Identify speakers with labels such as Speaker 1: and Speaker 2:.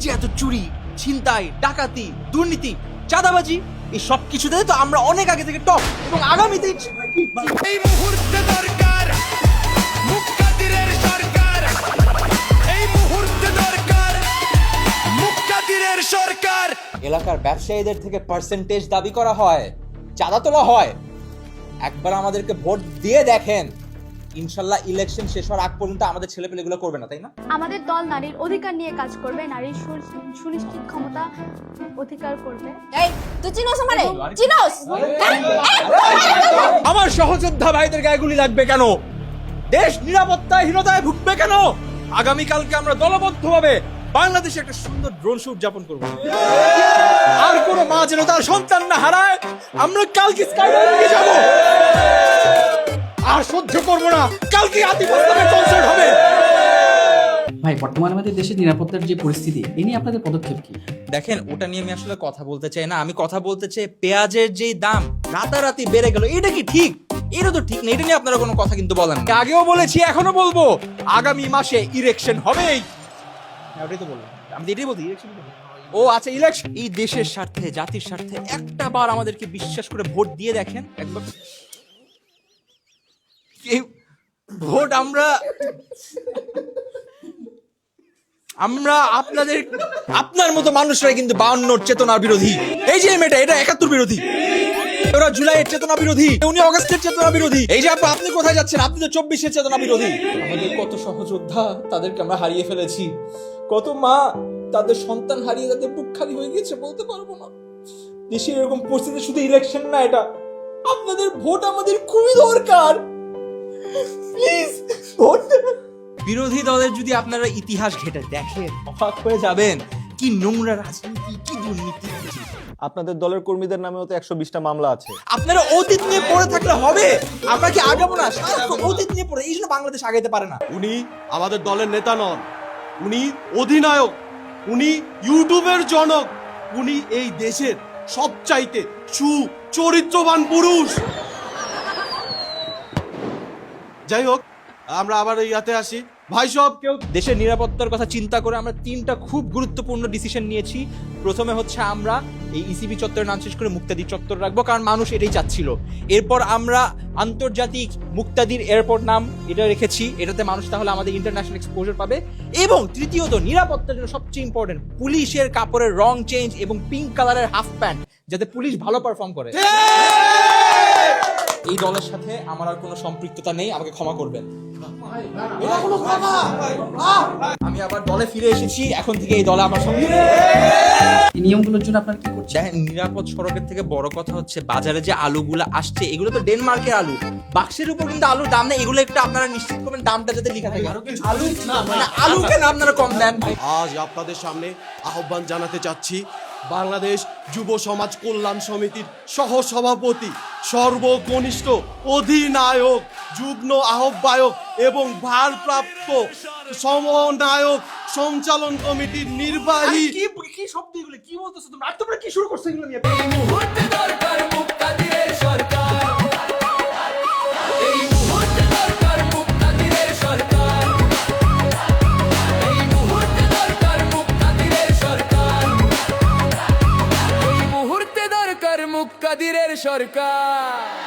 Speaker 1: যে এত চুরি, ছিনতাই, ডাকাতি, দুর্নীতি, চাঁদাবাজি, এই সব কিছুতে তো আমরা অনেক আগে থেকে টপ, এবং আগামীতে
Speaker 2: এই মুহূর্তে দরকার মুক্তাদিরের সরকার, এই মুহূর্তে দরকার মুক্তাদিরের সরকার।
Speaker 1: এলাকার ব্যবসায়ীদের থেকে পার্সেন্টেজ দাবি করা হয়, চাঁদা তোলা হয়। একবার আমাদেরকে ভোট দিয়ে দেখেন, ইনশাল্লাহ ইলেকশন শেষ হওয়ার আগ পর্যন্ত আমাদের ছেলেপেলেগুলো করবে না, তাই না?
Speaker 3: আমাদের দল নারীর অধিকার নিয়ে কাজ করবে, নারীর সুনিশ্চিত ক্ষমতা অধিকার করবে।
Speaker 4: এই তুই চিনোস আমারে? চিনোস?
Speaker 1: আমার সহযোদ্ধা ভাইদের গায়ে গুলি লাগবে কেন? দেশ নিরাপত্তাহীনতায় ভুগবে কেন? আগামীকালকে আমরা দলবদ্ধভাবে বাংলাদেশে একটা সুন্দর ড্রোন শো উদযাপন করবো। আর কোনো মা যেন তার সন্তান না হারায়। আমরা কালকে স্কাইডাইভিংয়ে যাব, আর সহ্য করবো না। কালকে আতিফাস্তানের কনসার্ট হবে।
Speaker 5: ভাই, বর্তমানে আমাদের দেশের নিরাপত্তার যে পরিস্থিতি, এ নিয়ে আপনাদের পদক্ষেপ কি?
Speaker 1: দেখেন, ওটা নিয়ে আমি আসলে কথা বলতে চাই না। আমি কথা বলতে চাই পেঁয়াজের যে দাম রাতারাতি বেড়ে গেল, এটা কি ঠিক? এটা তো ঠিক না। এটা নিয়ে আপনারা কোনো কথা কিন্তু বলেন না। আগেও বলেছি, এখনো বলবো, আগামী মাসে ইলেকশন হবেই। ওটাই তো বললাম, আমি এটাই বলছি, ইলেকশন। ও আচ্ছা, ইলেকশন। এই দেশের স্বার্থে, জাতির স্বার্থে একটা বার আমাদেরকে বিশ্বাস করে ভোট দিয়ে দেখেন একবার। এই ভোট আমরা আপনার মতো মানুষরাই কিন্তু 52 চেতনার বিরোধী। এই যে মেয়েটা, এটা 71 বিরোধী। ওরা জুলাইয়ের চেতনা বিরোধী, উনি অগস্টের চেতনা বিরোধী। এই যে আপনি কোথায় যাচ্ছেন? আপনি তো 24-এর চেতনা বিরোধী। আমাদের কত সহযোদ্ধা, তাদেরকে আমরা হারিয়ে ফেলেছি। কত মা তাদের সন্তান হারিয়ে তাদের বুক খালি হয়ে গেছে, বলতে পারবো না। দেশের এরকম পরিস্থিতি শুধু ইলেকশন না, এটা আপনাদের ভোট আমাদের খুবই দরকার। প্লিজ ভোট দেবেন। বিরোধী দলের যদি আপনারা ইতিহাস ঘেটে দেখেন, অবাক হয়ে যাবেন। কি নোংরা রাজনীতি, কি দুর্নীতি।
Speaker 6: আপনাদের দলের কর্মীদের নামেও তো 120টা মামলা আছে।
Speaker 1: আপনারা অতীত নিয়ে পড়ে থাকলে হবে? আমরা কি আগাবো না? সারাক্ষণ অতীত নিয়ে পড়ে, এই জন্য বাংলাদেশ আগাইতে পারে না।
Speaker 7: উনি আমাদের দলের নেতা নন, উনি অধিনায়ক, উনি ইউটিউবের জনক, উনি এই দেশের সবচাইতে সুচরিত্রবান পুরুষ। যাই হোক, আমরা আবার ইয়াতে আসি। ভাই সব কেউ
Speaker 1: দেশের নিরাপত্তার কথা চিন্তা করে আমরা 3টা খুব গুরুত্বপূর্ণ ডিসিশন নিয়েছি। প্রথমে হচ্ছে আমরা এই ইসিবি চত্বরের নাম শেষ করে মুক্তাদির চত্বর রাখবো, কারণ মানুষ এটাই চাচ্ছিল। এরপর আমরা আন্তর্জাতিক মুক্তাদির এয়ারপোর্ট নাম এটা রেখেছি, এটাতে মানুষ তাহলে আমাদের ইন্টারন্যাশনাল এক্সপোজার পাবে। এবং তৃতীয়ত, নিরাপত্তার জন্য সবচেয়ে ইম্পর্টেন্ট, পুলিশের কাপড়ের রং চেঞ্জ এবং পিঙ্ক কালারের হাফ প্যান্ট, যাতে পুলিশ ভালো পারফর্ম করে। এই দলের সাথে আমার আর কোনো সম্পৃক্ততা নেই, আমাকে ক্ষমা করবেন। আমি আবার দলে ফিরে এসেছি, এখন থেকে এই দলে আমার সঙ্গে।
Speaker 5: এই নিয়মগুলোর জন্য আপনারা কি করছেন?
Speaker 1: দেখেন, নিরাপদ সড়কের থেকে বড় কথা হচ্ছে বাজারে যে আলুগুলো আসছে, এগুলো তো ডেনমার্কের আলু। বাক্সের উপর কিন্তু আলুর দাম নেই, এগুলো একটু আপনারা নিশ্চিত করবেন দামটা যাতে লেখা থাকে। আলু না, মানে আলু কেন আপনারা কম দেন?
Speaker 7: আজ আপনাদের সামনে আহ্বান জানাতে চাচ্ছি, বাংলাদেশ যুব সমাজ কল্যাণ সমিতির সহ সভাপতি, সর্বকনিষ্ঠ অধিনায়ক, যুগ্ম আহ্বায়ক এবং ভারপ্রাপ্ত সমন্বয়ক সঞ্চালন কমিটির নির্বাহী।
Speaker 1: কি শব্দ এগুলো? কি বলতেছো তোমরা? আর তোমরা কি শুরু করছো এগুলো নিয়ে?
Speaker 2: এই মুহূর্তে দরকার মুক্তাদিরের সরকার, এই মুহূর্তে দরকার মুক্তাদিরের সরকার, এই মুহূর্তে দরকার মুক্তাদিরের সরকার, এই মুহূর্তে দরকার মুক্তাদিরের সরকার।